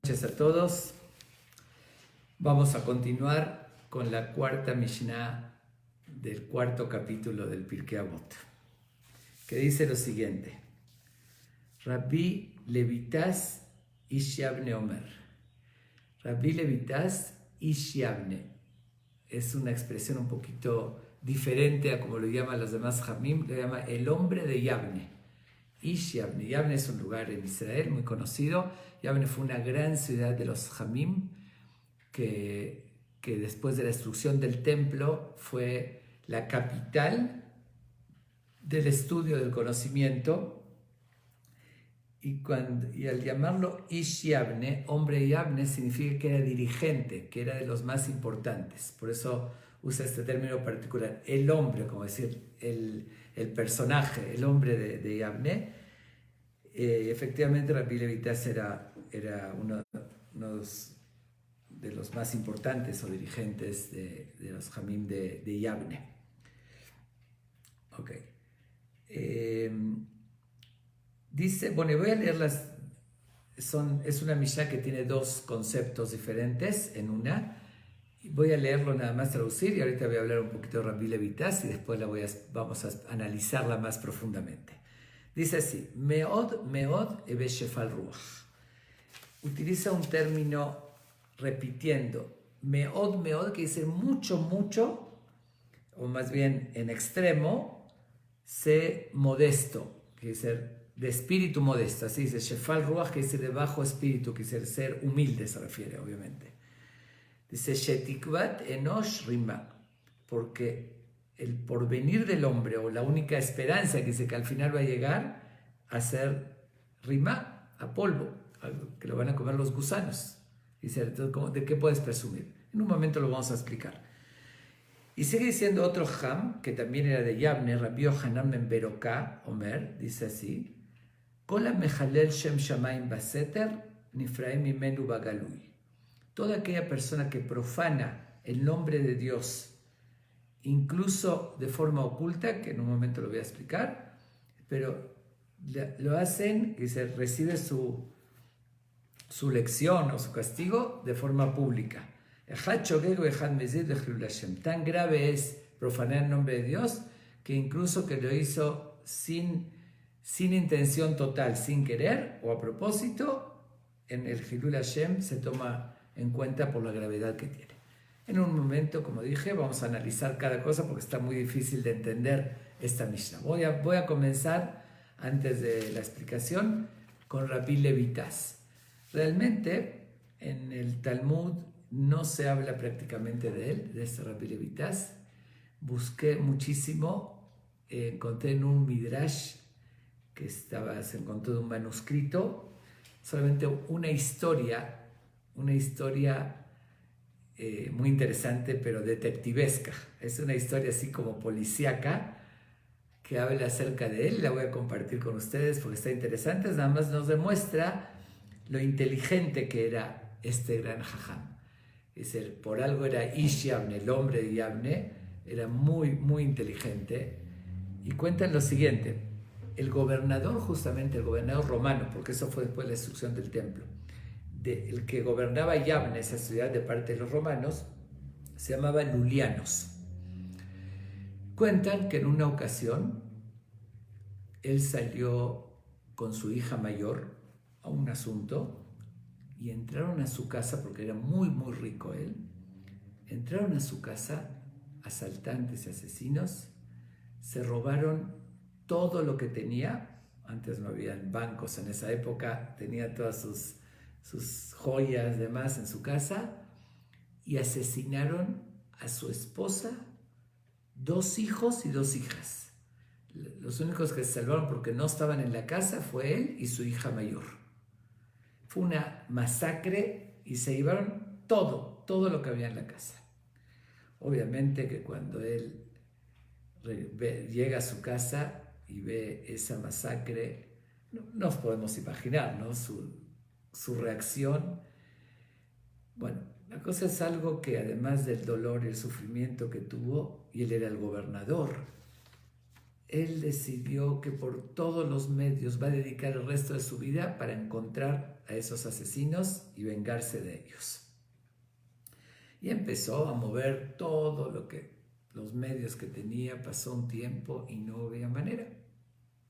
Buenas noches a todos. Vamos a continuar con la cuarta Mishnah del cuarto capítulo del Pirkei Avot, que dice lo siguiente: Rabbi Levitas Ish Yavne Omer. Rabbi Levitas Ish Yavne es una expresión un poquito diferente a como lo llaman los demás Jamim. Lo llama el hombre de Yavne. Ish Yavne. Yavne es un lugar en Israel muy conocido. Yavne fue una gran ciudad de los Jamim que después de la destrucción del templo fue la capital del estudio del conocimiento. Y al llamarlo Ish Yavne, hombre Yavne, significa que era dirigente, que era de los más importantes. Por eso usa este término particular, el hombre, como decir, el personaje, el hombre de Yavne. Efectivamente, Rabbi Levitas era uno de los más importantes o dirigentes de los Jamim de Yavne. Ok. Dice, bueno, voy a leerlas. Es una Mishnah que tiene dos conceptos diferentes en una. Voy a leerlo nada más, traducir, y ahorita voy a hablar un poquito de Rabbi Levitas y después vamos a analizarla más profundamente. Dice así: Meod, meod, ebe shefal ruach. Utiliza un término repitiendo. Meod, meod, que dice mucho, mucho, o más bien en extremo, sé modesto, que dice de espíritu modesto. Así dice shefal ruach, que dice de bajo espíritu, que dice ser humilde, se refiere, obviamente. Dice shetikvat enosh rima, porque el porvenir del hombre, o la única esperanza, que dice que al final va a llegar a ser rima, a polvo, que lo van a comer los gusanos. Dice, ¿de qué puedes presumir? En un momento lo vamos a explicar. Y sigue diciendo otro Ham, que también era de Yavne, Rabbi Yohanan ben Beroká, Omer, dice así: Kol mejalel shem shamayim baseter, nifraim mimenu bagalui. Toda aquella persona que profana el nombre de Dios, incluso de forma oculta, que en un momento lo voy a explicar, pero lo hacen y se recibe su lección o su castigo de forma pública. Tan grave es profanar el nombre de Dios que incluso que lo hizo sin intención total, sin querer o a propósito, en el Hilul Hashem se toma en cuenta por la gravedad que tiene. En un momento, como dije, vamos a analizar cada cosa porque está muy difícil de entender esta Mishnah. Voy a comenzar, antes de la explicación, con Rabbi Levitas. Realmente, en el Talmud no se habla prácticamente de él, de este Rabbi Levitas. Busqué muchísimo, encontré en un Midrash que se encontró de un manuscrito, solamente una historia muy interesante, pero detectivesca. Es una historia así como policíaca que habla acerca de él. La voy a compartir con ustedes porque está interesante. Nada más nos demuestra lo inteligente que era este gran jajam. Por algo era Ish Yavne, el hombre de Yavne, era muy, muy inteligente. Y cuentan lo siguiente: el gobernador romano, porque eso fue después de la destrucción del templo, el que gobernaba Yavne, esa ciudad de parte de los romanos, se llamaba Lulianos. Cuentan que en una ocasión él salió con su hija mayor a un asunto y entraron a su casa, porque era muy, muy rico él. Entraron a su casa asaltantes y asesinos, se robaron todo lo que tenía. Antes no había bancos en esa época, tenía todas sus joyas, demás en su casa, y asesinaron a su esposa, 2 hijos y 2 hijas. Los únicos que se salvaron porque no estaban en la casa fue él y su hija mayor. Fue una masacre y se llevaron todo lo que había en la casa. Obviamente que cuando él llega a su casa y ve esa masacre, no nos podemos imaginar, ¿no?, su reacción. Bueno, la cosa es algo que, además del dolor y el sufrimiento que tuvo, y él era el gobernador, él decidió que por todos los medios va a dedicar el resto de su vida para encontrar a esos asesinos y vengarse de ellos. Y empezó a mover todo los medios que tenía. Pasó un tiempo y no había manera.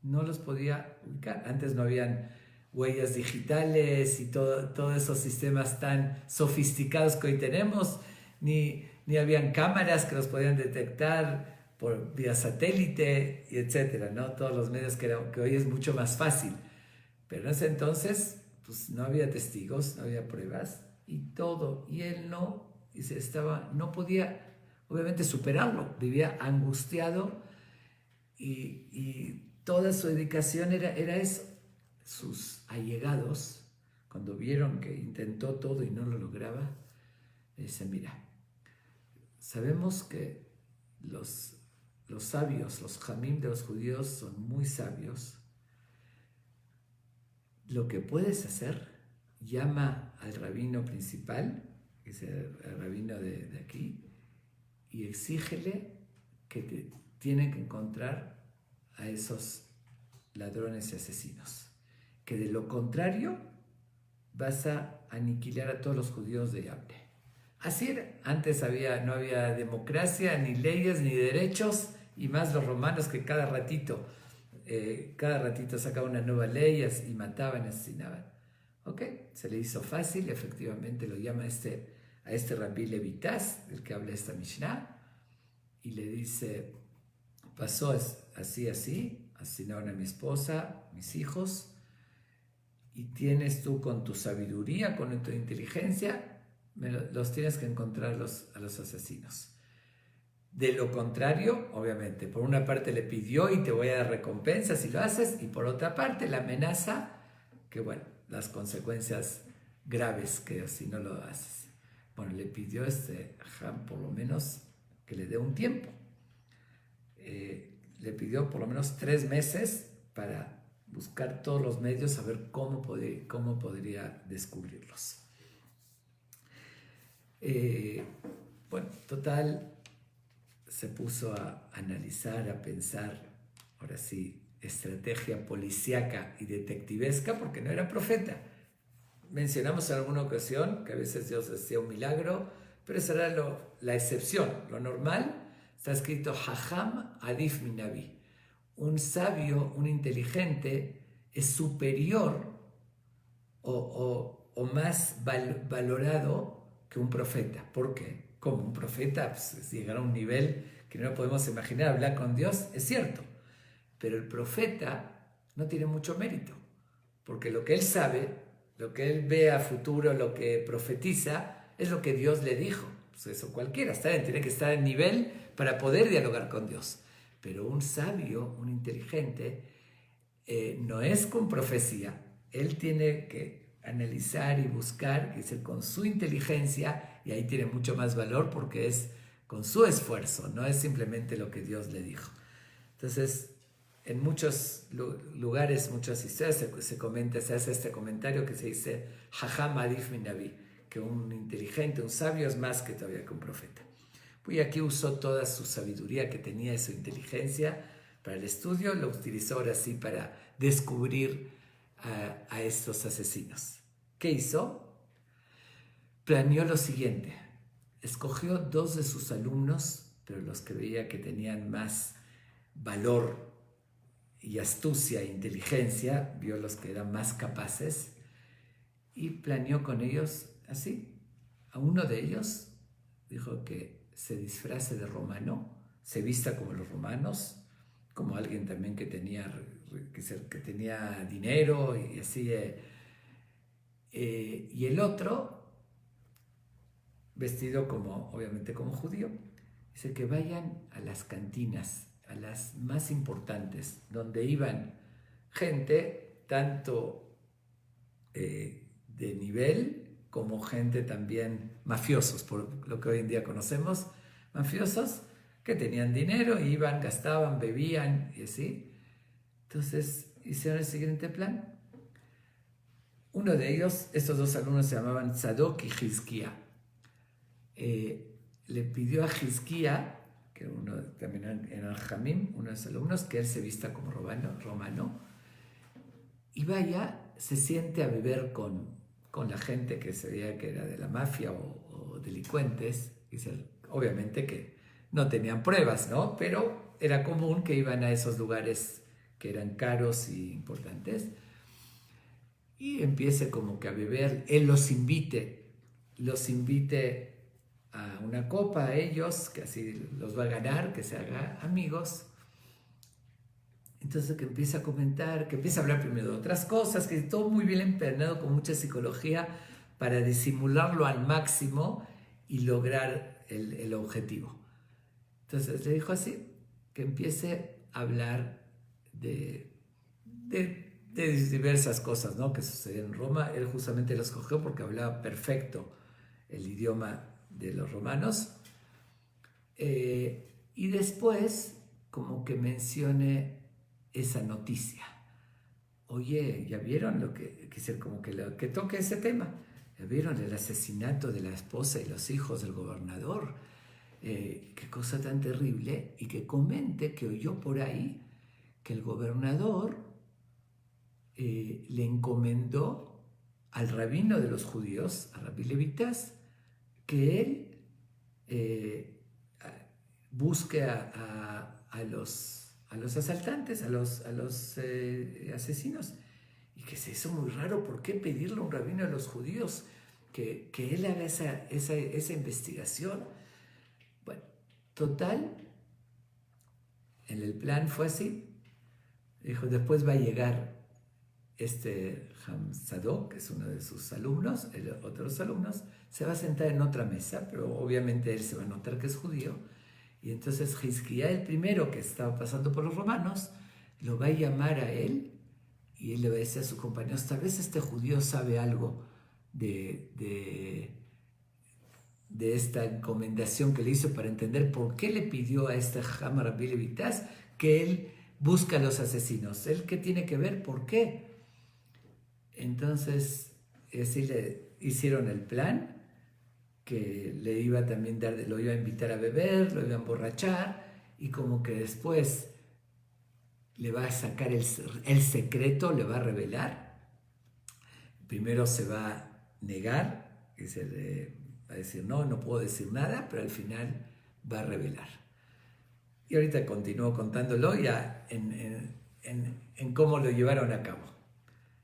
No los podía ubicar. Antes no habían huellas digitales y todos esos sistemas tan sofisticados que hoy tenemos, ni habían cámaras que los podían detectar por vía satélite, y etcétera, ¿no? Todos los medios que hoy es mucho más fácil. Pero en ese entonces, pues no había testigos, no había pruebas, y él no podía, obviamente, superarlo. Vivía angustiado y toda su dedicación era eso. Sus allegados, cuando vieron que intentó todo y no lo lograba, le dicen: mira, sabemos que los sabios, los jamim de los judíos son muy sabios. Lo que puedes hacer, llama al rabino principal, que es el rabino de aquí, y exígele que tienen que encontrar a esos ladrones y asesinos. Que de lo contrario vas a aniquilar a todos los judíos de Yavne. Así era. Antes no había democracia, ni leyes, ni derechos, y más los romanos que cada ratito sacaban una nueva ley y mataban, asesinaban. ¿Ok? Se le hizo fácil, efectivamente lo llama a este Rabbi Levitas, del que habla esta Mishnah, y le dice: pasó así, asesinaron a mi esposa, mis hijos, y tienes tú, con tu sabiduría, con tu inteligencia, los tienes que encontrar a los asesinos. De lo contrario, obviamente, por una parte le pidió: y te voy a dar recompensa si lo haces, y por otra parte la amenaza, que bueno, las consecuencias graves que si no lo haces. Bueno, le pidió por lo menos que le dé un tiempo. Le pidió por lo menos 3 meses para buscar todos los medios, a ver cómo podría descubrirlos. Bueno, total, se puso a analizar, a pensar, ahora sí, estrategia policíaca y detectivesca, porque no era profeta. Mencionamos en alguna ocasión que a veces Dios hacía un milagro, pero esa era la excepción. Lo normal está escrito: Jajam Adif Minavi. Un sabio, un inteligente, es superior o más valorado que un profeta. ¿Por qué? Como un profeta, pues, llegar a un nivel que no podemos imaginar, hablar con Dios, es cierto. Pero el profeta no tiene mucho mérito, porque lo que él sabe, lo que él ve a futuro, lo que profetiza, es lo que Dios le dijo. Pues eso cualquiera, tiene que estar en nivel para poder dialogar con Dios. Pero un sabio, un inteligente, no es con profecía. Él tiene que analizar y buscar, que es con su inteligencia, y ahí tiene mucho más valor porque es con su esfuerzo, no es simplemente lo que Dios le dijo. Entonces, en muchos lugares, muchas historias se hace este comentario que se dice: Jajam Adif Minavi, que un inteligente, un sabio es más que todavía que un profeta. Y aquí usó toda su sabiduría que tenía y su inteligencia para el estudio, lo utilizó ahora sí para descubrir a estos asesinos. ¿Qué hizo? Planeó lo siguiente: escogió 2 de sus alumnos, pero los que veía que tenían más valor y astucia e inteligencia, vio los que eran más capaces y planeó con ellos así. A uno de ellos dijo que se disfrace de romano, se vista como los romanos, como alguien también que tenía dinero y así. Y el otro, vestido obviamente como judío, dice que vayan a las cantinas, a las más importantes, donde iban gente tanto de nivel como gente también mafiosos, por lo que hoy en día conocemos, mafiosos que tenían dinero, iban, gastaban, bebían y así. Entonces hicieron el siguiente plan. Uno de ellos, estos 2 alumnos se llamaban Tzadok y Hizquía. Le pidió a Hizquía que uno también era Jamim, uno de los alumnos, que él se vista como romano y vaya, se siente a beber con la gente que se veía que era de la mafia o delincuentes. Obviamente que no tenían pruebas, ¿no? Pero era común que iban a esos lugares que eran caros y importantes. Y empiece como que a beber, él los invite a una copa a ellos, que así los va a ganar, que se haga amigos. Entonces que empieza a comentar, que empieza a hablar primero de otras cosas, que todo muy bien empernado con mucha psicología para disimularlo al máximo y lograr el objetivo. Entonces le dijo así, que empiece a hablar de diversas cosas, ¿no?, que sucedían en Roma. Él justamente lo escogió porque hablaba perfecto el idioma de los romanos. Y después como que mencione esa noticia. Oye, ¿ya vieron lo que como que toque ese tema? ¿Ya vieron el asesinato de la esposa y los hijos del gobernador? Qué cosa tan terrible. Y que comente que oyó por ahí que el gobernador le encomendó al rabino de los judíos, a Rabbi Levitas, que él busque a los asaltantes, a los asesinos. Y que se hizo muy raro. ¿Por qué pedirle a un rabino de los judíos que él haga esa investigación? Bueno, total, en el plan fue así. Dijo, después va a llegar Hamzadok, que es uno de sus alumnos, otros alumnos, se va a sentar en otra mesa, pero obviamente él se va a notar que es judío. Y entonces Hizquía, el primero que estaba pasando por los romanos, lo va a llamar a él y él le va a decir a sus compañeros, tal vez este judío sabe algo de esta encomendación que le hizo para entender por qué le pidió a este Hama Rabbi Levitas que él busca a los asesinos. ¿Él qué tiene que ver? ¿Por qué? Entonces, así le hicieron el plan, que le iba también lo iba a invitar a beber, lo iba a emborrachar, y como que después le va a sacar el secreto, le va a revelar. Primero se va a negar, y va a decir, no puedo decir nada, pero al final va a revelar. Y ahorita continúo contándolo ya en cómo lo llevaron a cabo.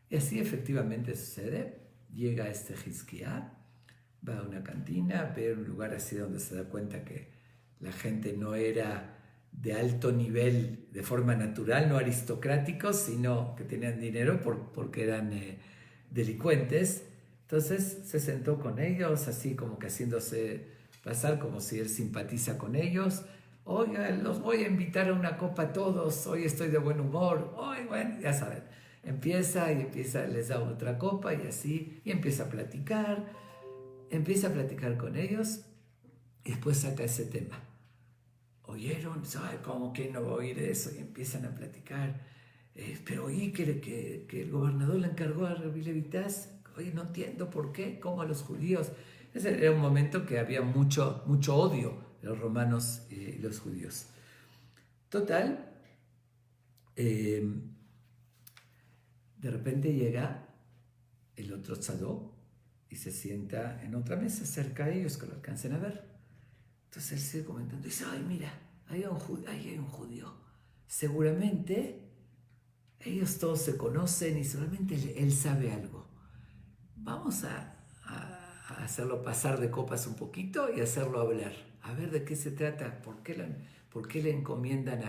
Y así efectivamente sucede. Llega Hizquía, va a una cantina, ve un lugar así donde se da cuenta que la gente no era de alto nivel de forma natural, no aristocráticos, sino que tenían dinero porque eran delincuentes. Entonces se sentó con ellos, así como que haciéndose pasar como si él simpatiza con ellos. Oiga, los voy a invitar a una copa a todos, hoy estoy de buen humor. Hoy, bueno, ya saben, les da otra copa y así, y empieza a platicar con ellos, y después saca ese tema. ¿Oyeron? ¿Sabe cómo que no va a oír eso? Y empiezan a platicar. Pero oí que el gobernador le encargó a Rabbi Levitas. Oye, no entiendo por qué, cómo a los judíos. Ese era un momento que había mucho odio de los romanos y los judíos. Total, de repente llega el otro tzadok y se sienta en otra mesa cerca de ellos, que lo alcancen a ver. Entonces él sigue comentando y dice, ay, mira, ahí hay un judío. Seguramente ellos todos se conocen y seguramente él sabe algo. Vamos a hacerlo pasar de copas un poquito y hacerlo hablar. A ver de qué se trata, por qué le encomiendan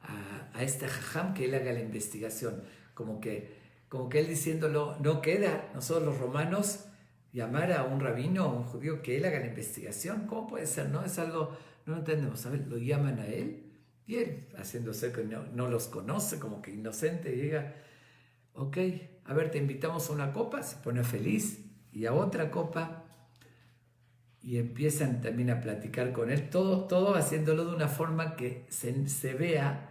a este jajam que él haga la investigación. Como que él diciéndolo, no queda, nosotros los romanos, llamar a un rabino, a un judío, que él haga la investigación. ¿Cómo puede ser? No es algo, no entendemos. A ver, lo llaman a él y él, haciéndose que no los conoce, como que inocente, llega, ok, a ver, te invitamos a una copa, se pone feliz, y a otra copa, y empiezan también a platicar con él, todo haciéndolo de una forma que se vea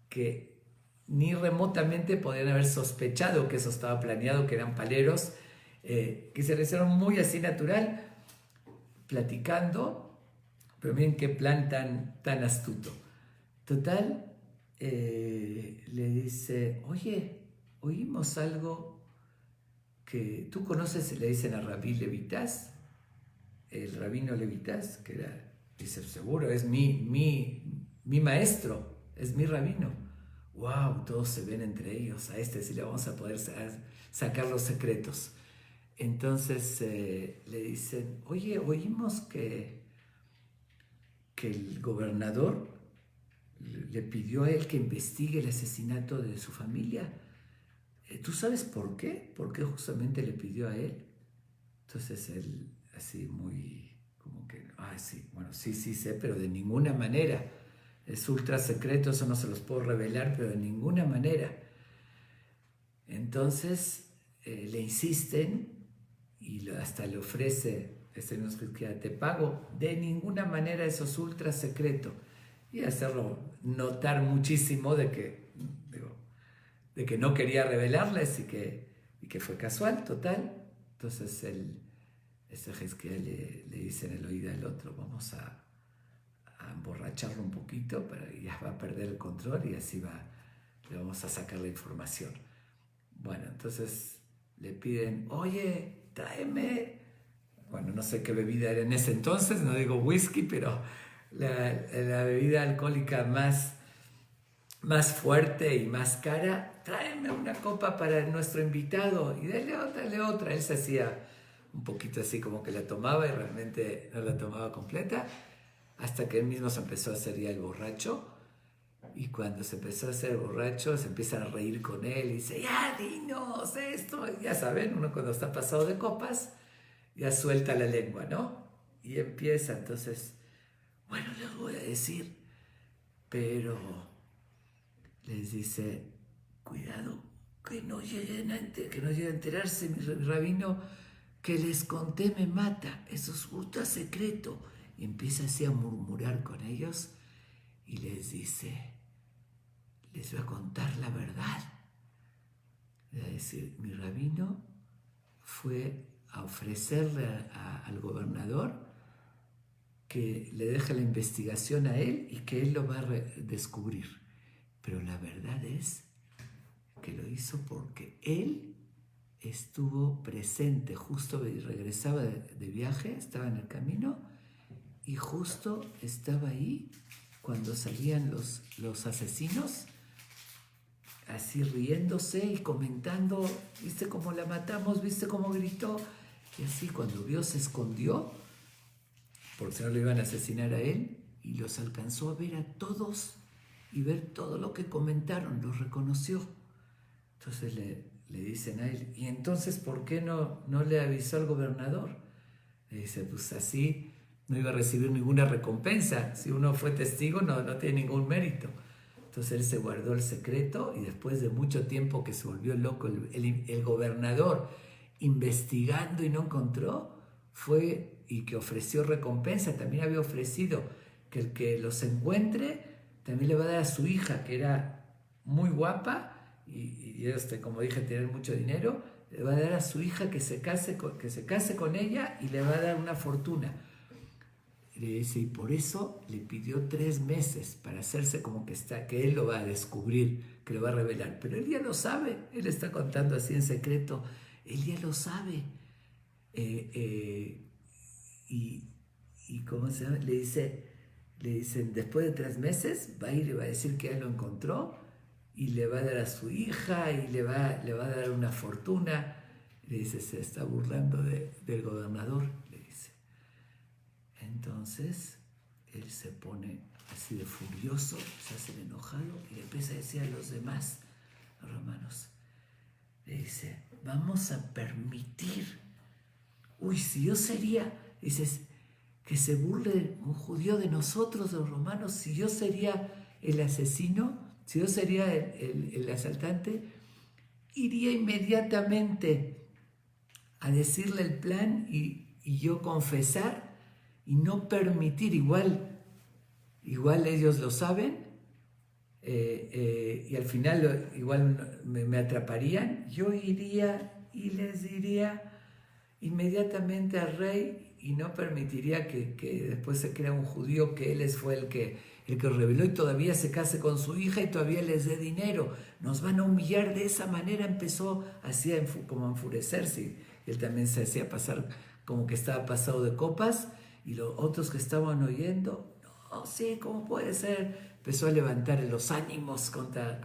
que ni remotamente podían haber sospechado que eso estaba planeado, que eran paleros, que se le hicieron muy así natural, platicando, Pero miren qué plan tan astuto. Total, le dice, oye, oímos algo que tú conoces, le dicen a Rabí Levitas, el rabino Levitas, que era, dice, seguro, es mi maestro, es mi rabino. ¡Wow! Todos se ven entre ellos, a este sí le vamos a poder sacar los secretos. Entonces le dicen, oye, oímos que el gobernador le pidió a él que investigue el asesinato de su familia. ¿Tú sabes por qué? ¿Por qué justamente le pidió a él? Entonces él, así muy, como que, sí, bueno, sí sé, pero de ninguna manera. Es ultra secreto, eso no se los puedo revelar, pero de ninguna manera. Entonces le insisten y hasta le ofrece, nos que te pago, de ninguna manera eso es ultra secreto. Y hacerlo notar muchísimo de que no quería revelarles y que fue casual, total. Entonces Hezquiel le dice en el oído al otro, vamos a emborracharlo un poquito, ya va a perder el control y así le vamos a sacar la información. Bueno, entonces le piden, oye, tráeme, bueno, no sé qué bebida era en ese entonces, no digo whisky, pero la bebida alcohólica más fuerte y más cara, tráeme una copa para nuestro invitado y dale otra. Él se hacía un poquito así como que la tomaba y realmente no la tomaba completa, hasta que él mismo se empezó a hacer ya el borracho. Y cuando se empezó a hacer borracho, se empiezan a reír con él y dice, ya, dinos esto. Y ya saben, uno cuando está pasado de copas, ya suelta la lengua, ¿no? Y empieza, entonces, bueno, les voy a decir, pero les dice, cuidado, que no lleguen que no llegue a enterarse mi rabino, que les conté me mata, eso es ultra secreto. Y empieza así a murmurar con ellos y les dice, les voy a contar la verdad. Es decir, mi rabino fue a ofrecerle al gobernador que le deje la investigación a él y que él lo va a descubrir. Pero la verdad es que lo hizo porque él estuvo presente, justo regresaba de viaje, estaba en el camino y justo estaba ahí cuando salían los asesinos, así riéndose y comentando, ¿viste cómo la matamos? ¿Viste cómo gritó? Y así cuando vio se escondió, porque si no lo iban a asesinar a él, y los alcanzó a ver a todos y ver todo lo que comentaron, los reconoció. Entonces le dicen a él, ¿y entonces por qué no le avisó al gobernador? Le dice, pues así no iba a recibir ninguna recompensa. Si uno fue testigo no tiene ningún mérito. Entonces él se guardó el secreto y después de mucho tiempo que se volvió loco el gobernador investigando y no encontró, fue y que ofreció recompensa. También había ofrecido que el que los encuentre también le va a dar a su hija, que era muy guapa y como dije, tener mucho dinero, le va a dar a su hija que se case con ella y le va a dar una fortuna. Le dice, y por eso le pidió 3 meses para hacerse como que él lo va a descubrir, que lo va a revelar. Pero él ya lo sabe, él está contando así en secreto, él ya lo sabe. Y ¿cómo se llama? Le dicen, después de 3 meses va a ir y va a decir que él lo encontró y le va a dar a su hija y le va a dar una fortuna. Le dice, se está burlando del gobernador, le dice. Entonces él se pone así de furioso, se hace el enojado y le empieza a decir a los demás, a los romanos, le dice, vamos a permitir, si yo sería, dices, que se burle un judío de nosotros, de los romanos, si yo sería el asesino, si yo sería el asaltante, iría inmediatamente a decirle el plan y yo confesar y no permitir, igual ellos lo saben, y al final igual me atraparían, yo iría y les diría inmediatamente al rey y no permitiría que después se crea un judío que él fue el que reveló y todavía se case con su hija y todavía les dé dinero. Nos van a humillar de esa manera. Empezó así como a enfurecerse. Él también se hacía pasar como que estaba pasado de copas y los otros que estaban oyendo, no, sí, ¿cómo puede ser? Empezó a levantar los ánimos contra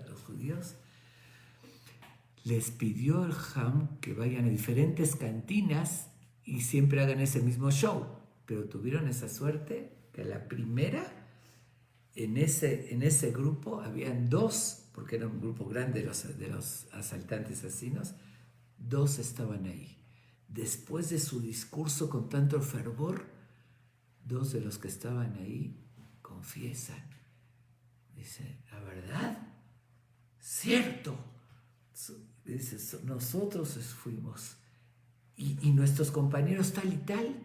los judíos. Les pidió el Ham que vayan a diferentes cantinas y siempre hagan ese mismo show, pero tuvieron esa suerte que la primera, en ese grupo habían dos, porque era un grupo grande de los asaltantes asesinos, dos estaban ahí. Después de su discurso con tanto fervor, dos de los que estaban ahí confiesan. Dice, la verdad, cierto. Dice, nosotros fuimos y nuestros compañeros tal y tal,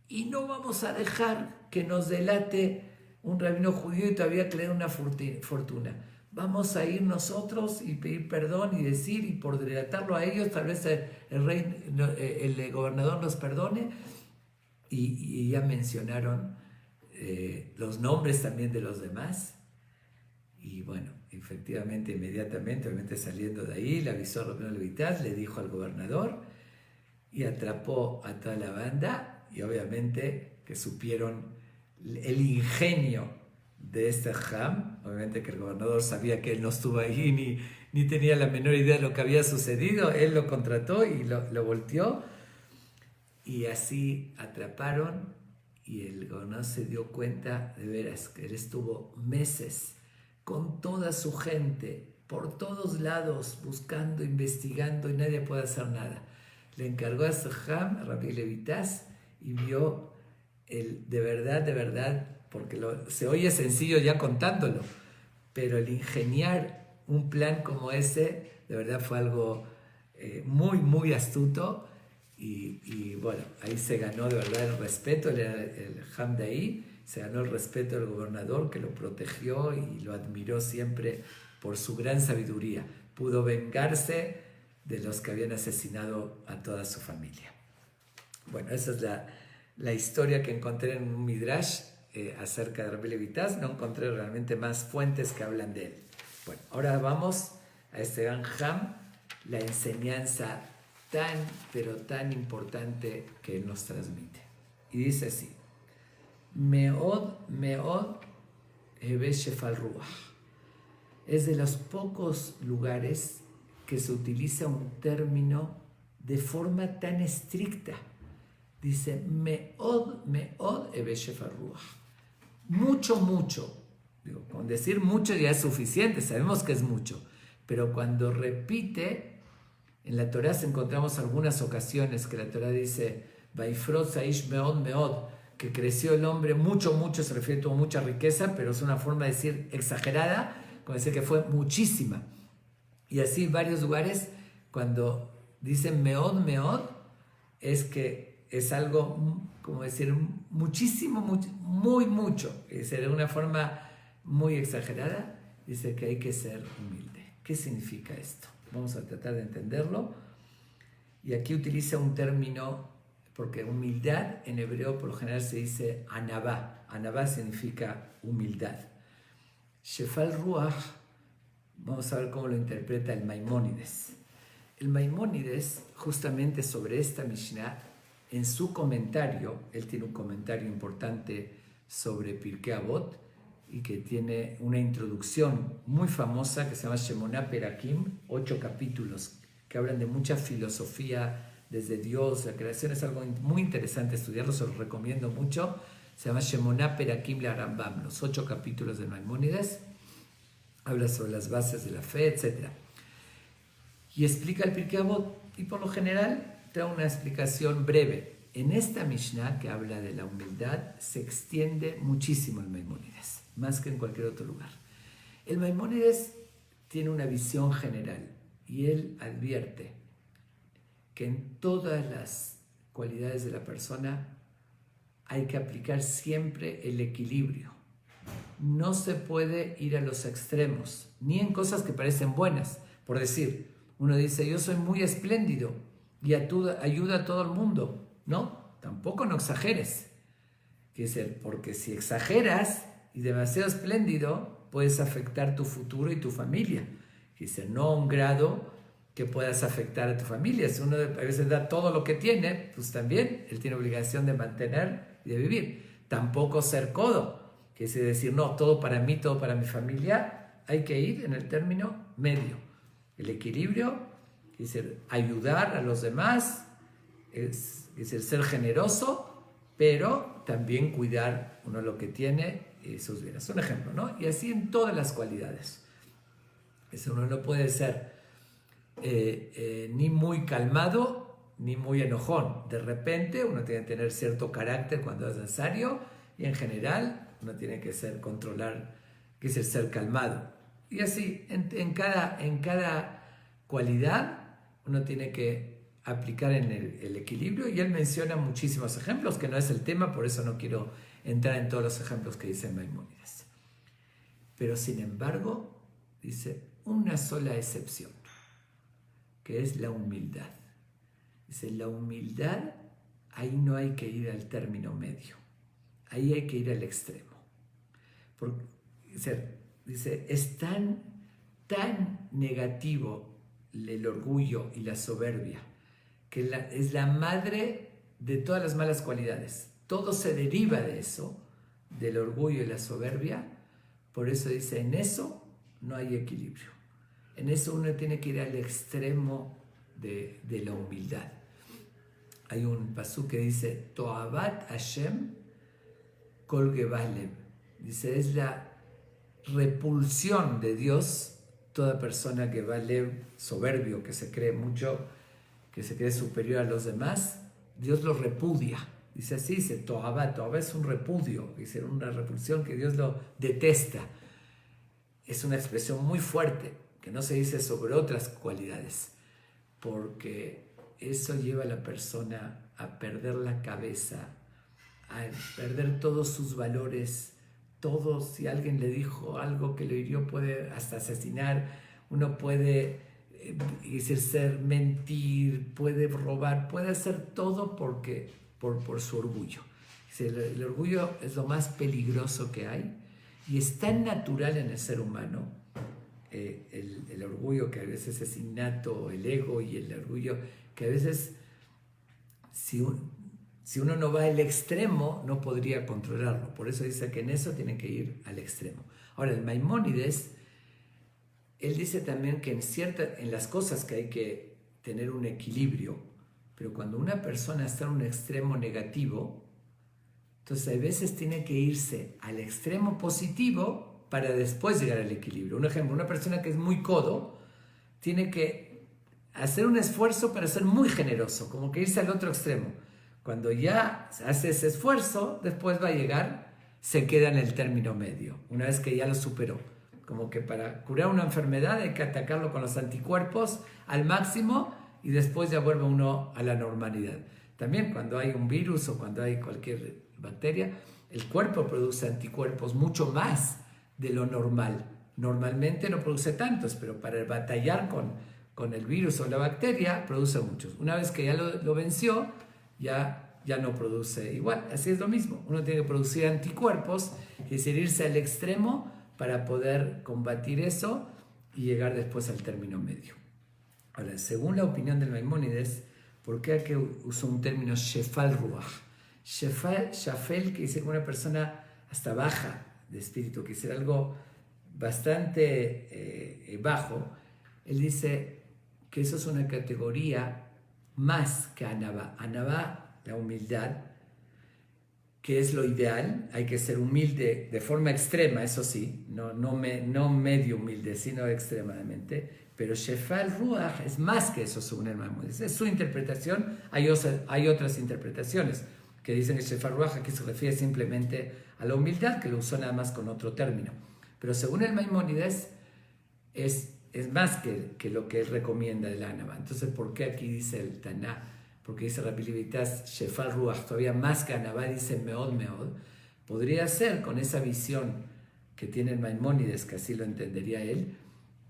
y no vamos a dejar que nos delate un rabino judío y todavía que le dé una fortuna. Vamos a ir nosotros y pedir perdón y decir, y por delatarlo a ellos, tal vez el gobernador nos perdone. Y ya mencionaron los nombres también de los demás. Y bueno, efectivamente, inmediatamente, obviamente saliendo de ahí, le avisó a Rabino Levitas, le dijo al gobernador y atrapó a toda la banda. Y obviamente que supieron el ingenio de este Ham. Obviamente que el gobernador sabía que él no estuvo ahí ni tenía la menor idea de lo que había sucedido. Él lo contrató y lo volteó. Y así atraparon, y el gobernador se dio cuenta de veras que él estuvo meses con toda su gente por todos lados buscando, investigando, y nadie puede hacer nada. Le encargó a Ham, a Rabbi Levitas, y vio de verdad, porque se oye sencillo ya contándolo, pero el ingeniar un plan como ese, de verdad fue algo muy, muy astuto. Y bueno, ahí se ganó de verdad el respeto, el Ham de ahí, se ganó el respeto del gobernador, que lo protegió y lo admiró siempre por su gran sabiduría. Pudo vengarse de los que habían asesinado a toda su familia. Bueno, esa es la historia que encontré en un Midrash acerca de Rabbi Levitas. No encontré realmente más fuentes que hablan de él. Bueno, ahora vamos a este gran Ham, la enseñanza tan, pero tan importante que él nos transmite. Y dice así: Meod heve shefal ruach. Es de los pocos lugares que se utiliza un término de forma tan estricta. Dice, meod heve shefal ruach. Mucho. Digo, con decir mucho ya es suficiente, sabemos que es mucho. Pero cuando repite, en la Torá encontramos algunas ocasiones que la Torá dice, Vaifrot saish meod, que creció el hombre mucho, se refiere a mucha riqueza, pero es una forma de decir exagerada, como decir que fue muchísima. Y así en varios lugares, cuando dicen meod, es que es algo, como decir, muchísimo, muy mucho. Es de una forma muy exagerada, dice que hay que ser humilde. ¿Qué significa esto? Vamos a tratar de entenderlo. Y aquí utiliza un término, porque humildad en hebreo por lo general se dice anabá. Anabá significa humildad. Shefal Ruach, vamos a ver cómo lo interpreta el Maimónides. El Maimónides, justamente sobre esta Mishnah, en su comentario, él tiene un comentario importante sobre Pirkei Avot, y que tiene una introducción muy famosa que se llama Shemoná Perakim, 8 capítulos, que hablan de mucha filosofía desde Dios, la creación. Es algo muy interesante estudiarlo, se lo recomiendo mucho. Se llama Shemoná Perakim la Rambam, los 8 capítulos de Maimónides. Habla sobre las bases de la fe, etc. Y explica el Pirkei Avot, y por lo general trae una explicación breve. En esta Mishnah, que habla de la humildad, se extiende muchísimo el Maimónides, más que en cualquier otro lugar. El Maimónides tiene una visión general y él advierte que en todas las cualidades de la persona hay que aplicar siempre el equilibrio. No se puede ir a los extremos, ni en cosas que parecen buenas. Por decir, uno dice, yo soy muy espléndido y ayuda a todo el mundo. No, tampoco no exageres. Quiere decir, porque si exageras y demasiado espléndido, puedes afectar tu futuro y tu familia. Quiere decir, no a un grado que puedas afectar a tu familia. Si uno a veces da todo lo que tiene, pues también él tiene obligación de mantener y de vivir. Tampoco ser codo. Quiere decir, no, todo para mí, todo para mi familia. Hay que ir en el término medio. El equilibrio, es decir, ayudar a los demás, es decir, ser generoso, pero también cuidar uno lo que tiene y sus bienes. Es un ejemplo, ¿no? Y así en todas las cualidades. Es decir, uno no puede ser ni muy calmado ni muy enojón. De repente uno tiene que tener cierto carácter cuando es necesario y en general uno tiene que controlar, que es ser calmado. Y así, en cada cualidad uno tiene que aplicar en el equilibrio, y él menciona muchísimos ejemplos, que no es el tema, por eso no quiero entrar en todos los ejemplos que dice Maimónides. Pero sin embargo, dice una sola excepción, que es la humildad. Dice, la humildad, ahí no hay que ir al término medio, ahí hay que ir al extremo. Porque, dice, es tan negativo el orgullo y la soberbia, que es la madre de todas las malas cualidades. Todo se deriva de eso, del orgullo y la soberbia. Por eso dice, en eso no hay equilibrio. En eso uno tiene que ir al extremo de la humildad. Hay un pasú que dice, Toabat Hashem kol gevah lev. Dice, es la repulsión de Dios toda persona que va lev, soberbio, que se cree mucho, que se cree superior a los demás. Dios lo repudia. Dice así, dice Toabat es un repudio, dice una repulsión que Dios lo detesta. Es una expresión muy fuerte que no se dice sobre otras cualidades, porque eso lleva a la persona a perder la cabeza, a perder todos sus valores. Todo, si alguien le dijo algo que lo hirió, puede hasta asesinar. Uno puede mentir, puede robar, puede hacer todo por su orgullo. El orgullo es lo más peligroso que hay, y es tan natural en el ser humano, el orgullo, que a veces es innato, el ego y el orgullo, que a veces si uno no va al extremo no podría controlarlo. Por eso dice que en eso tiene que ir al extremo. Ahora, el Maimónides, él dice también que en las cosas que hay que tener un equilibrio, pero cuando una persona está en un extremo negativo, entonces a veces tiene que irse al extremo positivo para después llegar al equilibrio. Un ejemplo, una persona que es muy codo tiene que hacer un esfuerzo para ser muy generoso, como que irse al otro extremo. Cuando ya hace ese esfuerzo, después va a llegar, se queda en el término medio, una vez que ya lo superó. Como que para curar una enfermedad hay que atacarlo con los anticuerpos al máximo y después ya vuelve uno a la normalidad. También cuando hay un virus o cuando hay cualquier bacteria, el cuerpo produce anticuerpos mucho más de lo normal. Normalmente no produce tantos, pero para batallar con el virus o la bacteria produce muchos. Una vez que ya lo venció, ya no produce igual. Así es lo mismo. Uno tiene que producir anticuerpos, es decir, irse al extremo para poder combatir eso y llegar después al término medio. Ahora, según la opinión del Maimónides, ¿por qué aquí usó un término shefal ruach? Shafel, que dice que una persona hasta baja de espíritu, que dice algo bastante bajo. Él dice que eso es una categoría más que Anabá. Anabá, la humildad, que es lo ideal. Hay que ser humilde de forma extrema, eso sí, no medio humilde, sino extremadamente. Pero Shefal Ruach es más que eso, según el Maimónides. Es su interpretación. Hay otras interpretaciones que dicen que Shefal Ruach aquí se refiere simplemente a la humildad, que lo usó nada más con otro término. Pero según el Maimónides es más que lo que él recomienda del Anabá. Entonces, ¿por qué aquí dice el Taná? Porque dice Rabbi Levitas Shefal Ruach, todavía más que Anabá, dice Meod Meod. Podría ser con esa visión que tiene el Maimónides, que así lo entendería él,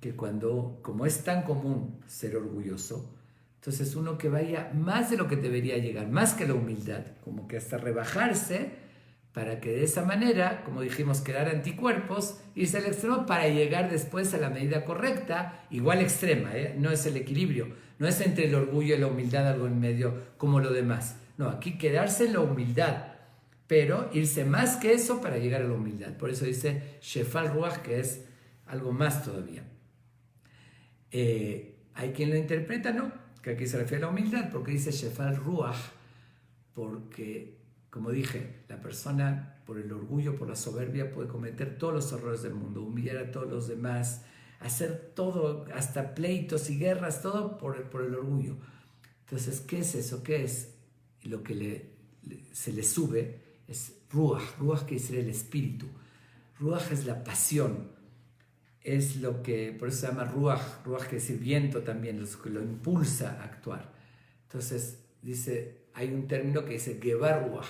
que como es tan común ser orgulloso, Entonces uno que vaya más de lo que debería llegar, más que la humildad, como que hasta rebajarse para que de esa manera, como dijimos, crear anticuerpos, irse al extremo para llegar después a la medida correcta, igual extrema, no es el equilibrio, no es entre el orgullo y la humildad algo en medio como lo demás. No, aquí quedarse en la humildad, pero irse más que eso para llegar a la humildad. Por eso dice Shefal Ruach, que es algo más todavía. Hay quien lo interpreta, ¿no? Que aquí se refiere a la humildad, porque dice Shefal Ruach, porque, como dije, la persona por el orgullo, por la soberbia, puede cometer todos los errores del mundo, humillar a todos los demás, hacer todo, hasta pleitos y guerras, todo por el orgullo. Entonces, ¿qué es eso? ¿Qué es? Lo que se le sube es Ruach. Ruach quiere decir el espíritu. Ruach es la pasión. Es lo que, por eso se llama Ruach. Ruach quiere decir viento también, lo que lo impulsa a actuar. Entonces, dice, hay un término que dice Gebar Ruach,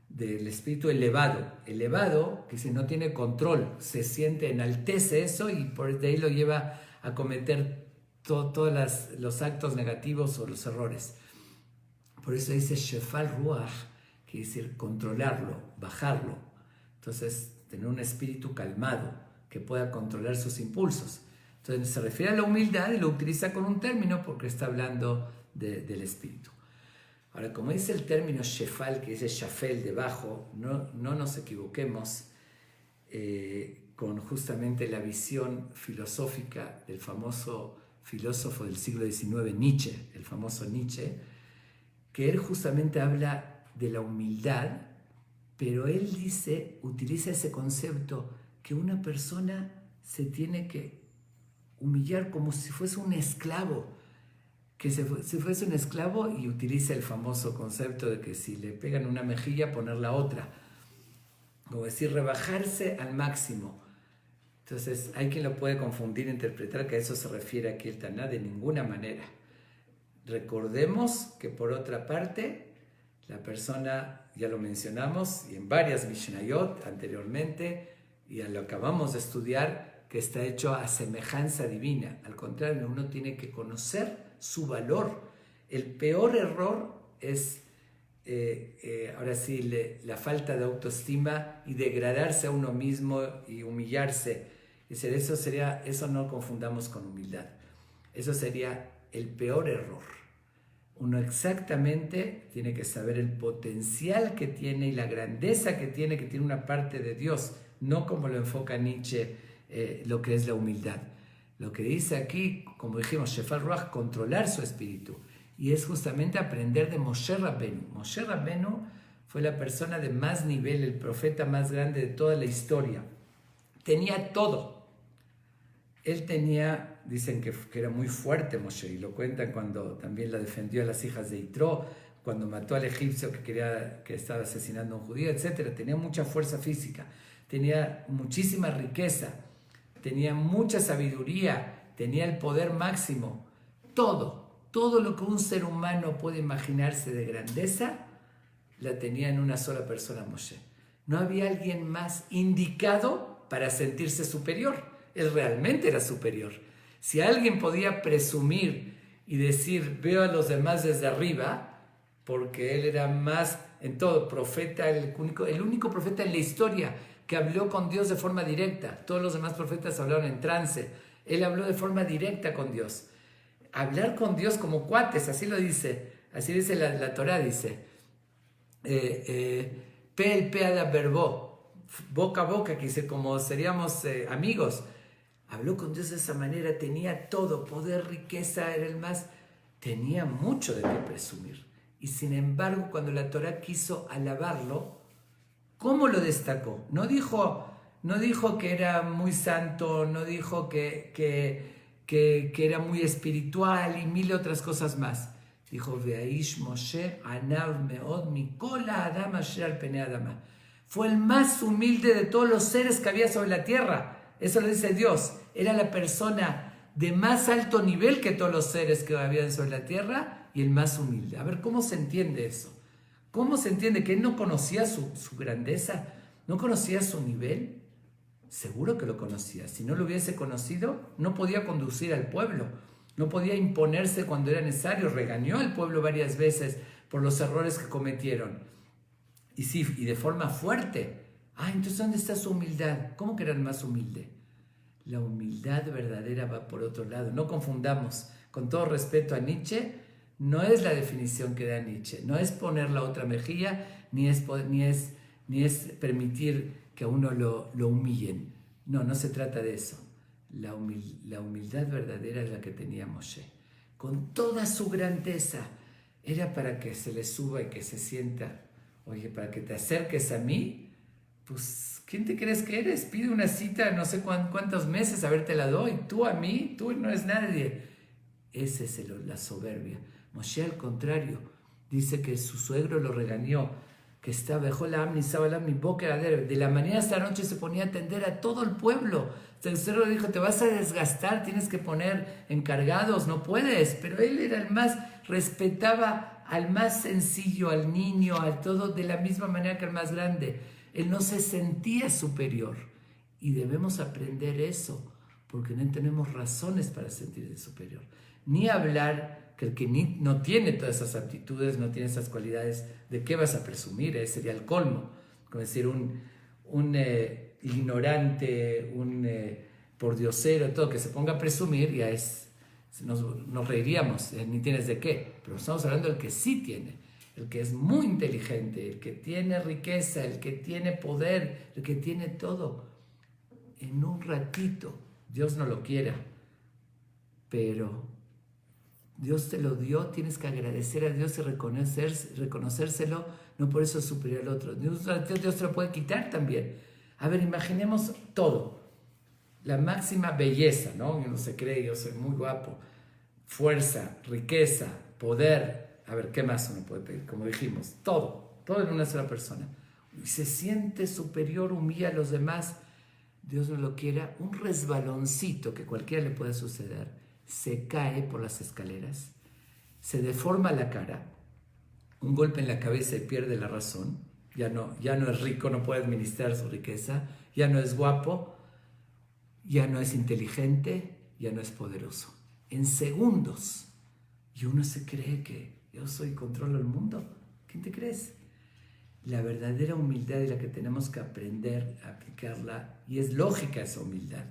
del espíritu elevado. Elevado, que si no tiene control, se siente, enaltece eso y por de ahí lo lleva a cometer todos los actos negativos o los errores. Por eso dice Shefal Ruach, que quiere decir controlarlo, bajarlo. Entonces, tener un espíritu calmado que pueda controlar sus impulsos. Entonces, se refiere a la humildad y lo utiliza con un término porque está hablando del espíritu. Ahora, como dice el término Shefal, que dice Shafel debajo, no nos equivoquemos con justamente la visión filosófica del famoso filósofo del siglo XIX, Nietzsche, el famoso Nietzsche, que él justamente habla de la humildad, pero él utiliza ese concepto que una persona se tiene que humillar como si fuese un esclavo, que si fuese un esclavo, y utiliza el famoso concepto de que si le pegan una mejilla, poner la otra, como decir, rebajarse al máximo. Entonces hay quien lo puede confundir, interpretar que a eso se refiere aquí el Taná, de ninguna manera. Recordemos que por otra parte, la persona, ya lo mencionamos, y en varias Mishnayot anteriormente, y ya lo acabamos de estudiar, que está hecho a semejanza divina. Al contrario, uno tiene que conocer su valor. El peor error es, ahora sí, la falta de autoestima y degradarse a uno mismo y humillarse. Eso no confundamos con humildad. Eso sería el peor error. Uno exactamente tiene que saber el potencial que tiene y la grandeza que tiene una parte de Dios, no como lo enfoca Nietzsche, lo que es la humildad. Lo que dice aquí, como dijimos, Shefal Ruach, controlar su espíritu. Y es justamente aprender de Moshe Rabbenu. Moshe Rabbenu fue la persona de más nivel, el profeta más grande de toda la historia. Tenía todo. Él tenía, dicen que era muy fuerte Moshe, y lo cuentan cuando también la defendió a las hijas de Yitro, cuando mató al egipcio que estaba asesinando a un judío, etc. Tenía mucha fuerza física, tenía muchísima riqueza, tenía mucha sabiduría, tenía el poder máximo. Todo lo que un ser humano puede imaginarse de grandeza, la tenía en una sola persona Moshe. No había alguien más indicado para sentirse superior. Él realmente era superior. Si alguien podía presumir y decir, veo a los demás desde arriba, porque él era más en todo, profeta, el único profeta en la historia que habló con Dios de forma directa. Todos los demás profetas hablaron en trance. Él habló de forma directa con Dios. Hablar con Dios como cuates, así dice la Torá, dice, pe el pe ad verbó, boca a boca, que dice, como seríamos amigos. Habló con Dios de esa manera, tenía todo, poder, riqueza, era el más, tenía mucho de qué presumir. Y sin embargo, cuando la Torá quiso alabarlo, ¿cómo lo destacó? No dijo que era muy santo, no dijo que era muy espiritual y mil otras cosas más. Dijo, Veaish Moshe anav meod mikola adam asher al pene adama. Fue el más humilde de todos los seres que había sobre la tierra. Eso lo dice Dios. Era la persona de más alto nivel que todos los seres que habían sobre la tierra y el más humilde. A ver, ¿cómo se entiende eso? ¿Cómo se entiende que él no conocía su grandeza? ¿No conocía su nivel? Seguro que lo conocía. Si no lo hubiese conocido, no podía conducir al pueblo. no podía imponerse cuando era necesario, regañó al pueblo varias veces por los errores que cometieron. Y sí, y de forma fuerte. Entonces, ¿dónde está su humildad? ¿Cómo que era el más humilde? La humildad verdadera va por otro lado. No confundamos, con todo respeto a Nietzsche, no es la definición que da Nietzsche, no es poner la otra mejilla, ni es permitir que a uno lo humillen. No se trata de eso. La humildad verdadera es la que tenía Moshe. Con toda su grandeza, era para que se le suba y que se sienta. Oye, para que te acerques a mí, pues, ¿quién te crees que eres? Pide una cita no sé cuántos meses, a ver, te la doy. Tú a mí, tú no es nadie. Esa es la soberbia. Moshe, al contrario, dice que su suegro lo regañó, que estaba de la mañana hasta la noche se ponía a atender a todo el pueblo. El suegro le dijo, te vas a desgastar, tienes que poner encargados, no puedes. Pero él era el más, respetaba al más sencillo, al niño, al todo, de la misma manera que al más grande. Él no se sentía superior. Y debemos aprender eso, porque no tenemos razones para sentirse superior. Ni hablar que el que no tiene todas esas aptitudes, no tiene esas cualidades, ¿de qué vas a presumir? Ese sería el colmo. Como decir, un ignorante, un pordiosero, todo, que se ponga a presumir, ya es, nos reiríamos, ni tienes de qué. Pero estamos hablando del que sí tiene, el que es muy inteligente, el que tiene riqueza, el que tiene poder, el que tiene todo. En un ratito, Dios no lo quiera, pero Dios te lo dio, tienes que agradecer a Dios y reconocérselo, no por eso es superior al otro. Dios te lo puede quitar también. A ver, imaginemos todo. La máxima belleza, ¿no? Uno se cree, yo soy muy guapo. Fuerza, riqueza, poder. A ver, ¿qué más uno puede pedir? Como dijimos, todo en una sola persona. Y se siente superior, humilla a los demás. Dios no lo quiera, un resbaloncito que cualquiera le pueda suceder. Se cae por las escaleras, se deforma la cara, un golpe en la cabeza y pierde la razón, ya no es rico, no puede administrar su riqueza, ya no es guapo, ya no es inteligente, ya no es poderoso. En segundos. Y uno se cree que yo controlo el mundo. ¿Quién te crees? La verdadera humildad es la que tenemos que aprender a aplicarla, y es lógica esa humildad.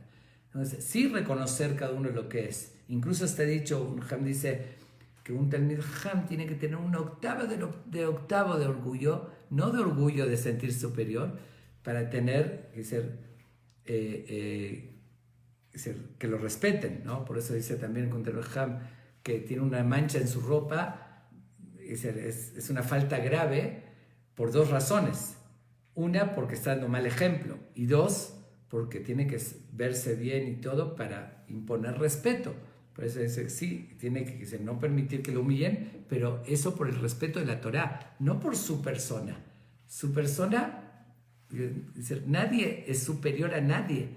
Entonces, sí reconocer cada uno lo que es. Incluso está dicho, un Ham dice que un Talmid Ham tiene que tener una octava de orgullo, no de orgullo de sentir superior, para tener que lo respeten, ¿no? Por eso dice también un Talmid Ham que tiene una mancha en su ropa, es una falta grave por dos razones. Una, porque está dando mal ejemplo, y dos, porque tiene que verse bien y todo para imponer respeto. Por eso dice, sí, tiene que no permitir que lo humillen, pero eso por el respeto de la Torá, no por su persona. Su persona, dice, nadie es superior a nadie.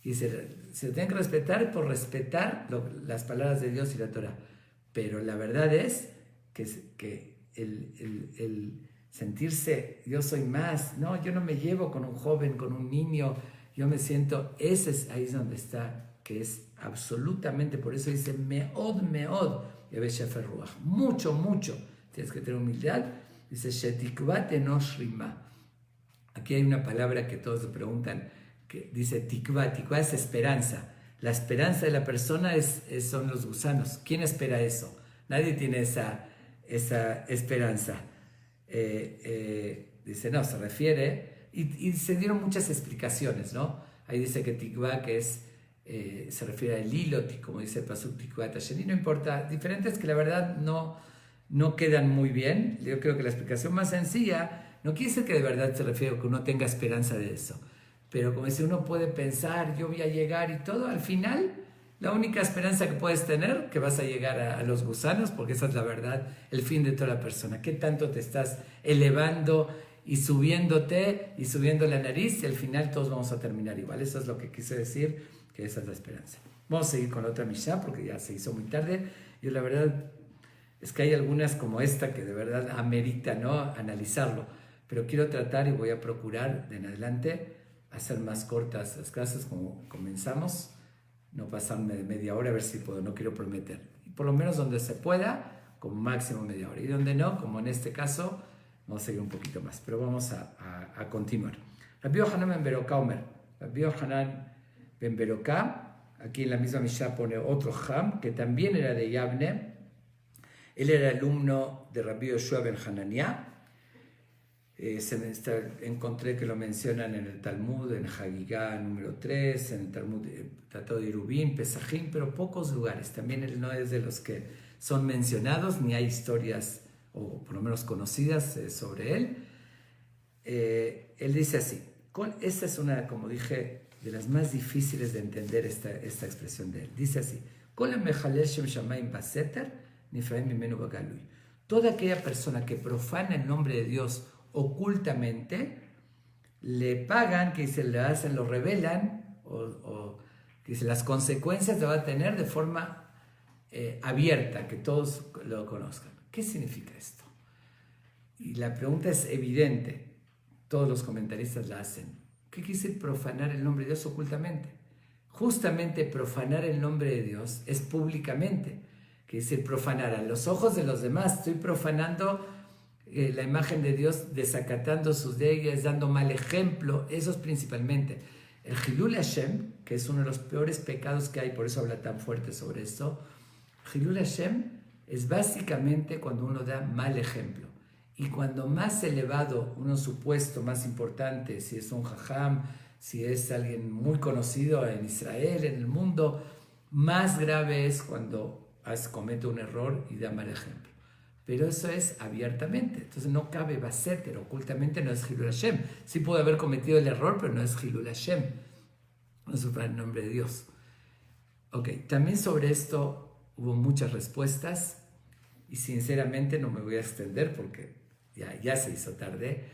Dice, se tiene que respetar por respetar las palabras de Dios y la Torá. Pero la verdad es que el sentirse, yo soy más, no, yo no me llevo con un joven, con un niño, yo me siento, ahí es donde está, que es absolutamente, por eso dice, meod, mucho, tienes que tener humildad, dice, shetikvat enosh rima. Aquí hay una palabra que todos se preguntan, que dice tikva es esperanza. La esperanza de la persona son los gusanos. ¿Quién espera eso? Nadie tiene esa esperanza. Dice, no, se refiere, y se dieron muchas explicaciones, ¿no? Ahí dice que tikva, que se refiere al hilo, como dice el pasuk tikva tasheni, no importa, diferentes que la verdad no quedan muy bien. Yo creo que la explicación más sencilla no quiere decir que de verdad se refiere a que uno tenga esperanza de eso, pero como si uno puede pensar, yo voy a llegar y todo, al final la única esperanza que puedes tener, que vas a llegar a los gusanos, porque esa es la verdad, el fin de toda la persona. ¿Qué tanto te estás elevando y subiéndote y subiendo la nariz? Y al final todos vamos a terminar igual. Eso es lo que quise decir, que esa es la esperanza. Vamos a seguir con la otra Mishnah, porque ya se hizo muy tarde. Yo la verdad es que hay algunas como esta que de verdad amerita, ¿no?, analizarlo. Pero quiero tratar y voy a procurar de en adelante hacer más cortas las clases como comenzamos. no pasarme de media hora, a ver si puedo, no quiero prometer. Y por lo menos donde se pueda, como máximo media hora. Y donde no, como en este caso, vamos a seguir un poquito más. Pero vamos a continuar. Rabbi Yohanan ben Beroká Omer. Rabbi Yohanan ben Beroká, aquí en la misma Mishnah pone otro Ham, que también era de Yavne. Él era alumno de Rabbi Yoshua ben Hananiah. Encontré que lo mencionan en el Talmud, en Hagigá número 3, en el Talmud Tratado de Erubín, Pesajim, pero pocos lugares. También él no es de los que son mencionados, ni hay historias, o por lo menos conocidas, sobre él. Él dice así, esta es una, como dije, de las más difíciles de entender esta expresión de él. Dice así, toda aquella persona que profana el nombre de Dios ocultamente, le pagan, que se le hacen, lo revelan, o que las consecuencias lo va a tener de forma abierta, que todos lo conozcan. ¿Qué significa esto? Y la pregunta es evidente, todos los comentaristas la hacen. ¿Qué quiere decir profanar el nombre de Dios ocultamente? Justamente profanar el nombre de Dios es públicamente, quiere decir profanar a los ojos de los demás. Estoy profanando la imagen de Dios, desacatando sus leyes, dando mal ejemplo. Eso es principalmente. El Hilul Hashem, que es uno de los peores pecados que hay, por eso habla tan fuerte sobre esto. Hilul Hashem es básicamente cuando uno da mal ejemplo. Y cuando más elevado, uno supuesto más importante, si es un jajam, si es alguien muy conocido en Israel, en el mundo, más grave es cuando comete un error y da mal ejemplo. Pero eso es abiertamente, entonces no cabe baseter, ocultamente no es Hilul Hashem. Sí puede haber cometido el error, pero no es Hilul Hashem, no es el nombre de Dios. Ok, también sobre esto hubo muchas respuestas y sinceramente no me voy a extender porque ya se hizo tarde.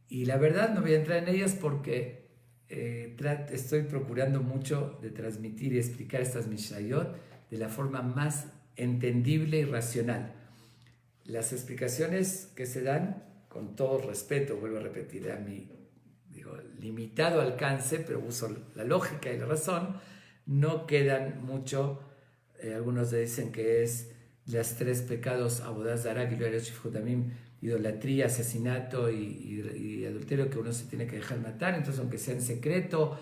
Y la verdad no voy a entrar en ellas porque estoy procurando mucho de transmitir y explicar estas Mishnayot de la forma más entendible y racional. Las explicaciones que se dan, con todo respeto, vuelvo a repetir, a mi limitado alcance, pero uso la lógica y la razón, no quedan mucho. Algunos dicen que es los 3 pecados, Avodah Zará, Gilui Shifchut Damim, idolatría, asesinato y adulterio, que uno se tiene que dejar matar, entonces aunque sea en secreto,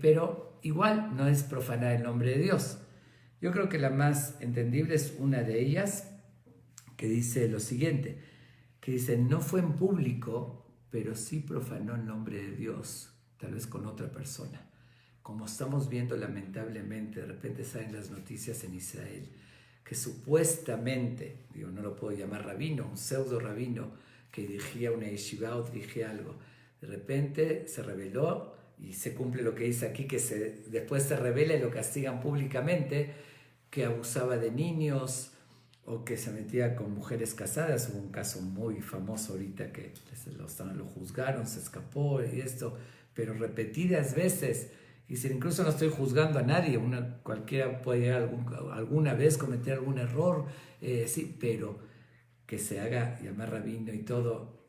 pero igual no es profanar el nombre de Dios. Yo creo que la más entendible es una de ellas, que dice lo siguiente, que dice, no fue en público, pero sí profanó el nombre de Dios, tal vez con otra persona. Como estamos viendo lamentablemente, de repente salen las noticias en Israel, que supuestamente, no lo puedo llamar rabino, un pseudo rabino, que dirigía una yeshiva o dirigía algo, de repente se reveló, y se cumple lo que dice aquí, que después se revela y lo castigan públicamente, que abusaba de niños, o que se metía con mujeres casadas. Hubo un caso muy famoso ahorita que lo juzgaron, se escapó y esto, pero repetidas veces. Y si incluso no estoy juzgando a nadie, cualquiera puede llegar alguna vez cometer algún error, sí, pero que se haga llamar rabino y todo,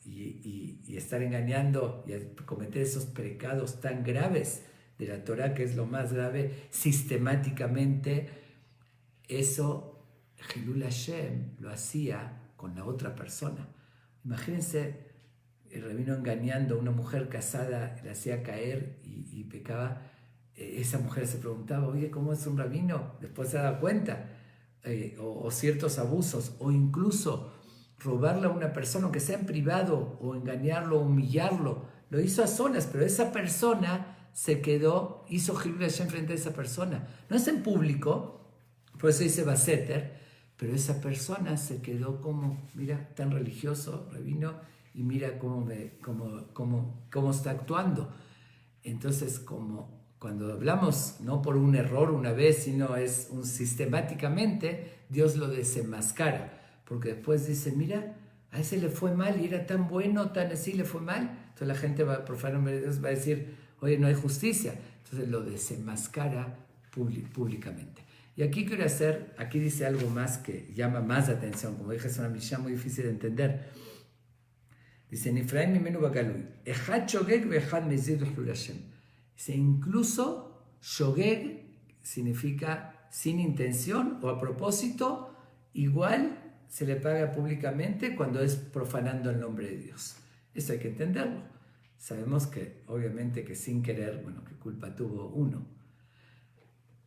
y estar engañando y cometer esos pecados tan graves de la Torah, que es lo más grave, sistemáticamente, eso Hilul Hashem lo hacía con la otra persona. Imagínense el rabino engañando a una mujer casada, le hacía caer y pecaba. Esa mujer se preguntaba, oye, ¿cómo es un rabino? Después se da cuenta. O ciertos abusos, o incluso robarle a una persona, aunque sea en privado, o engañarlo, humillarlo. Lo hizo a solas, pero esa persona se quedó, hizo Hilul Hashem frente a esa persona. No es en público, por eso dice Baseter, pero esa persona se quedó como, mira, tan religioso, rabino, y mira cómo está actuando. Entonces, como cuando hablamos, no por un error una vez, sino es sistemáticamente, Dios lo desenmascara, porque después dice, mira, a ese le fue mal y era tan bueno, tan así, le fue mal. Entonces la gente va a decir, oye, no hay justicia. Entonces lo desenmascara públicamente. Y aquí aquí dice algo más que llama más la atención. Como dije, es una Mishnah muy difícil de entender. Dice, Nifraim mimenu bagalui, echad shogeg veechad mezid Hilul Hashem. Dice, incluso shogeg, significa sin intención o a propósito, igual se le paga públicamente cuando es profanando el nombre de Dios. Eso hay que entenderlo. Sabemos que, obviamente, que sin querer, bueno, ¿qué culpa tuvo uno?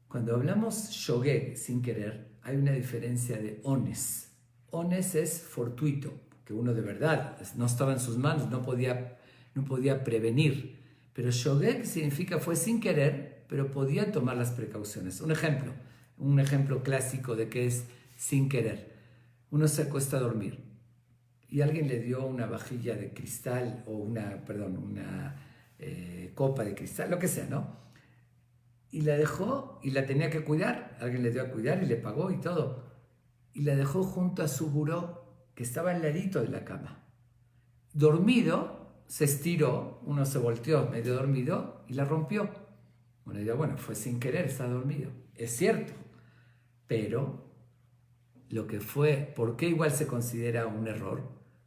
Cuando hablamos shogeg, sin querer, hay una diferencia de ones. Ones es fortuito, que uno de verdad no estaba en sus manos, no podía prevenir. Pero shogeg significa fue sin querer, pero podía tomar las precauciones. Un ejemplo clásico de que es sin querer. Uno se acuesta a dormir y alguien le dio una vajilla de cristal o una copa de cristal, lo que sea, ¿no? Y la dejó y la tenía que cuidar. Alguien le dio a cuidar y le pagó y todo. Y la dejó junto a su buró, que estaba al ladito de la cama. Dormido, se estiró, uno se volteó medio dormido y la rompió. Uno diría, bueno, fue sin querer, está dormido. Es cierto, pero lo que fue, ¿por qué igual se considera un error?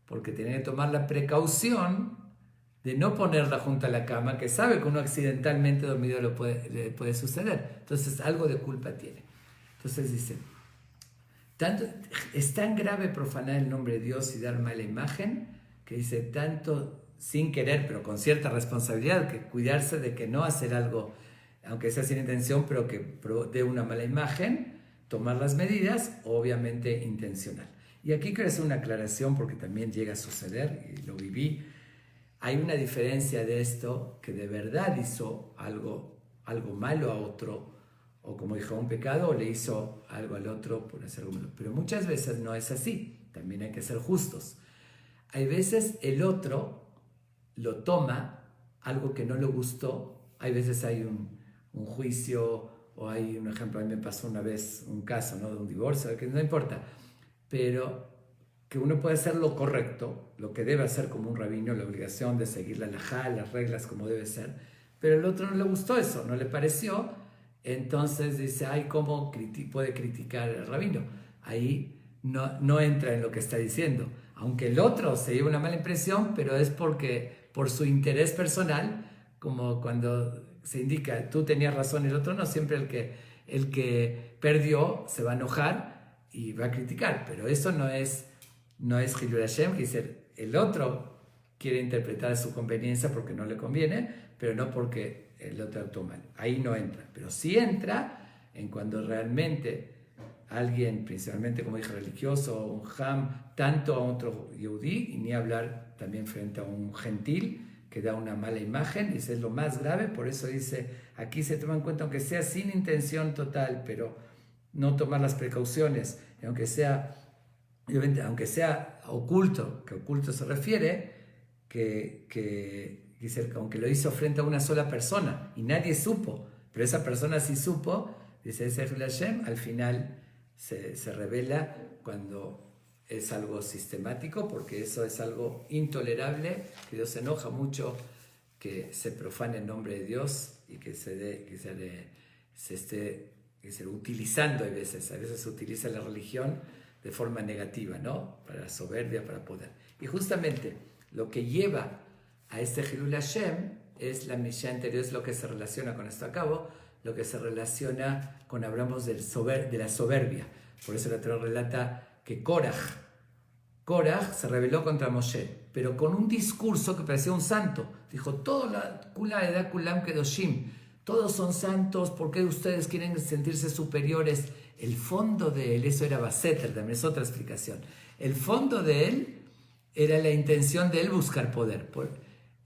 Porque tenía que tomar la precaución de no ponerla junto a la cama, que sabe que uno accidentalmente dormido le puede suceder. Entonces algo de culpa tiene. Entonces dice, es tan grave profanar el nombre de Dios y dar mala imagen, que dice, tanto sin querer, pero con cierta responsabilidad, que cuidarse de que no hacer algo, aunque sea sin intención, pero que dé una mala imagen, tomar las medidas, obviamente intencional. Y aquí quiero hacer una aclaración porque también llega a suceder, y lo viví. Hay una diferencia de esto, que de verdad hizo algo malo a otro, o como dijo, un pecado, o le hizo algo al otro por hacer algo malo. Pero muchas veces no es así, también hay que ser justos. Hay veces el otro lo toma, algo que no le gustó, hay veces hay un juicio, o hay un ejemplo, a mí me pasó una vez un caso, ¿no?, de un divorcio, que no importa, pero que uno puede hacer lo correcto, lo que debe hacer como un rabino, la obligación de seguir la halajá, las reglas como debe ser, pero el otro no le gustó eso, no le pareció, entonces dice, ay, ¿cómo puede criticar al rabino? Ahí no entra en lo que está diciendo, aunque el otro se lleva una mala impresión, pero es porque por su interés personal, como cuando se indica, tú tenías razón y el otro no, siempre el que perdió se va a enojar y va a criticar, pero eso no es Hilul Hashem, que dice, el otro quiere interpretar a su conveniencia porque no le conviene, pero no porque el otro actuó mal. Ahí no entra, pero sí entra en cuando realmente alguien, principalmente como dije, religioso, un ham, tanto a otro yehudí, y ni hablar también frente a un gentil, que da una mala imagen, dice, es lo más grave, por eso dice, aquí se toma en cuenta, aunque sea sin intención total, pero no tomar las precauciones, aunque sea oculto, que oculto se refiere, que dice, aunque lo hizo frente a una sola persona, y nadie supo, pero esa persona sí supo, dice, ese Hilul Hashem, al final se revela cuando es algo sistemático, porque eso es algo intolerable, que Dios se enoja mucho que se profane el nombre de Dios y que se esté utilizando, a veces se utiliza la religión de forma negativa, ¿no? Para soberbia, para poder. Y justamente lo que lleva a este Hilul Hashem es la Mishnah anterior, es lo que se relaciona con esto a cabo, lo que se relaciona con, hablamos de la soberbia. Por eso la Torah relata que Korah se rebeló contra Moshe, pero con un discurso que parecía un santo. Dijo, todos son santos, ¿por qué ustedes quieren sentirse superiores? El fondo de él, eso era Baseter, también es otra explicación. El fondo de él era la intención de él buscar poder.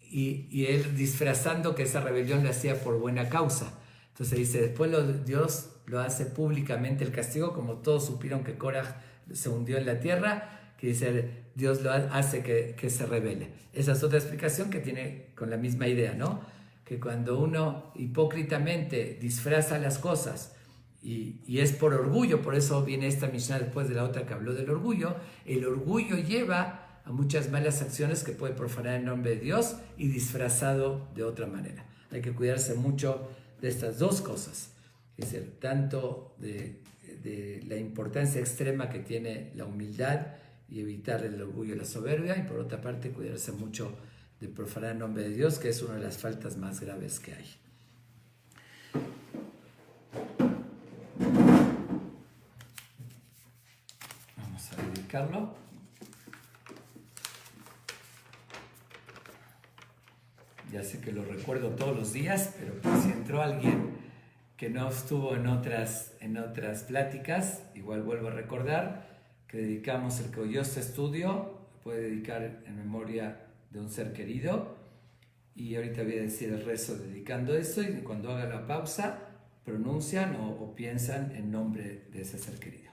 Y él disfrazando que esa rebelión la hacía por buena causa. Entonces dice, después Dios lo hace públicamente el castigo, como todos supieron que Korah se hundió en la tierra, que dice, Dios lo hace que se rebele. Esa es otra explicación que tiene con la misma idea, ¿no? Que cuando uno hipócritamente disfraza las cosas y es por orgullo, por eso viene esta Mishnah después de la otra que habló del orgullo, el orgullo lleva a muchas malas acciones que puede profanar el nombre de Dios y disfrazado de otra manera. Hay que cuidarse mucho de estas dos cosas, es decir, tanto de la importancia extrema que tiene la humildad y evitar el orgullo y la soberbia, y por otra parte cuidarse mucho de profanar el nombre de Dios, que es una de las faltas más graves que hay. explicarlo. Ya sé que lo recuerdo todos los días, pero por si entró alguien que no estuvo en otras pláticas, igual vuelvo a recordar que dedicamos el que oyó este estudio, puede dedicar en memoria de un ser querido, y ahorita voy a decir el rezo dedicando eso, y cuando haga la pausa pronuncian o piensan en nombre de ese ser querido.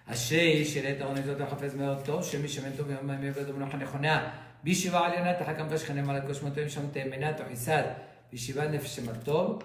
השי שירת העונתו תחפש מאוד טוב, שמי שמנתו ביום המעבד ומנוחה נכונה, בישיבה עליונה תחכם ושכנם על הקושמותיהם שם תאמנה תחיסד, בישיבה נפש שמרטוב.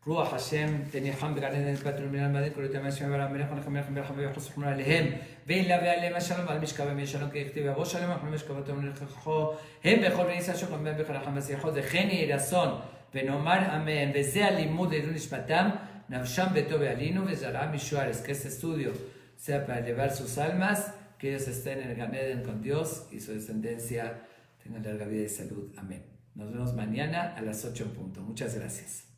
רוח השם תניחם בגן עדן פטרו מן המדין, כל אותם השם ועל המלך ונכם מלכים ברחם ויחוס וחמונה עליהם, וילווה עליהם השלום ועל משכבם יהיה שלום ככתיב יבוא שלום אנחנו משכבתם ונלכחו, הם בכל וניסה שוכם בהם בכלכם ושיחו, וכן יהי רצון ונאמר אמן, וזה הלימוד לעילוי נשמתם, Navsham Betove Alinu Vezaram Mishuares, que este estudio sea para elevar sus almas, que ellos estén en el Gan Eden con Dios y su descendencia tengan larga vida y salud. Amén. Nos vemos mañana a las 8 en punto. Muchas gracias.